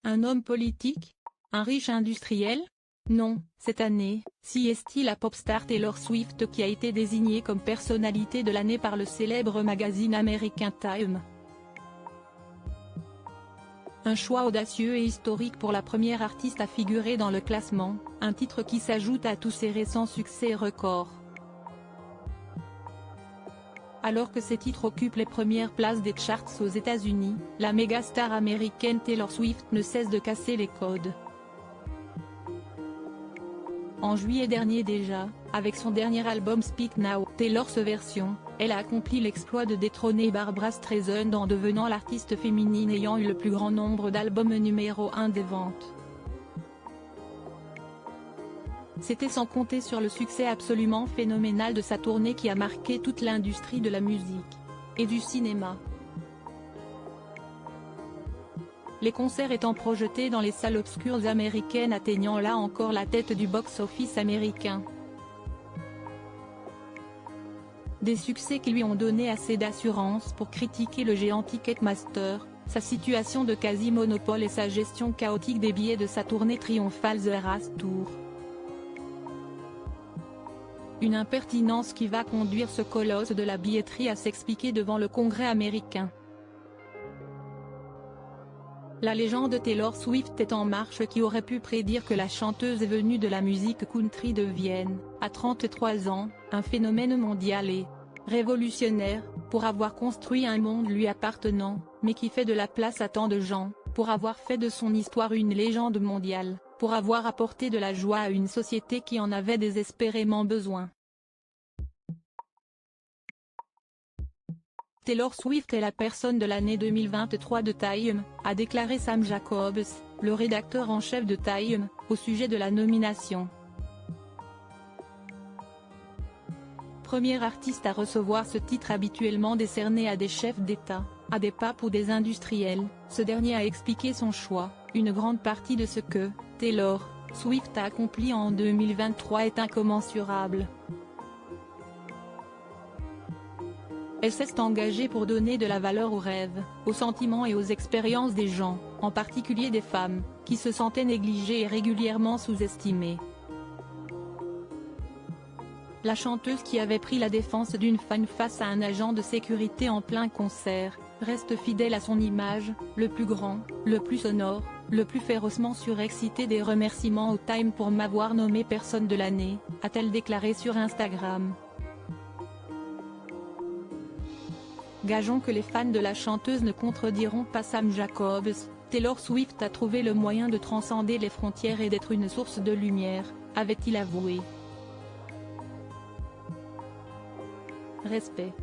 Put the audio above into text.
Un homme politique? Un riche industriel? Non, cette année, c'est la pop-star Taylor Swift qui a été désignée comme personnalité de l'année par le célèbre magazine américain Time. Un choix audacieux et historique pour la première artiste à figurer dans le classement, un titre qui s'ajoute à tous ses récents succès records. Alors que ces titres occupent les premières places des charts aux États-Unis, la mégastar américaine Taylor Swift ne cesse de casser les codes. En juillet dernier déjà, avec son dernier album Speak Now, Taylor's Version, elle a accompli l'exploit de détrôner Barbra Streisand en devenant l'artiste féminine ayant eu le plus grand nombre d'albums numéro 1 des ventes. C'était sans compter sur le succès absolument phénoménal de sa tournée qui a marqué toute l'industrie de la musique et du cinéma. Les concerts étant projetés dans les salles obscures américaines atteignant là encore la tête du box-office américain. Des succès qui lui ont donné assez d'assurance pour critiquer le géant Ticketmaster, sa situation de quasi-monopole et sa gestion chaotique des billets de sa tournée triomphale The Eras Tour. Une impertinence qui va conduire ce colosse de la billetterie à s'expliquer devant le Congrès américain. La légende Taylor Swift est en marche. Qui aurait pu prédire que la chanteuse venue de la musique country devienne, à 33 ans, un phénomène mondial et révolutionnaire, pour avoir construit un monde lui appartenant, mais qui fait de la place à tant de gens, pour avoir fait de son histoire une légende mondiale, pour avoir apporté de la joie à une société qui en avait désespérément besoin. Taylor Swift est la personne de l'année 2023 de Time, a déclaré Sam Jacobs, le rédacteur en chef de Time, au sujet de la nomination. Première artiste à recevoir ce titre habituellement décerné à des chefs d'État, à des papes ou des industriels, ce dernier a expliqué son choix. Une grande partie de ce que Taylor Swift a accompli en 2023 est incommensurable. Elle s'est engagée pour donner de la valeur aux rêves, aux sentiments et aux expériences des gens, en particulier des femmes, qui se sentaient négligées et régulièrement sous-estimées. La chanteuse qui avait pris la défense d'une fan face à un agent de sécurité en plein concert, reste fidèle à son image, le plus grand, le plus sonore, le plus férocement surexcité. Des remerciements au Time pour m'avoir nommé personne de l'année, a-t-elle déclaré sur Instagram. Gageons que les fans de la chanteuse ne contrediront pas Sam Jacobs. Taylor Swift a trouvé le moyen de transcender les frontières et d'être une source de lumière, avait-il avoué. Respect.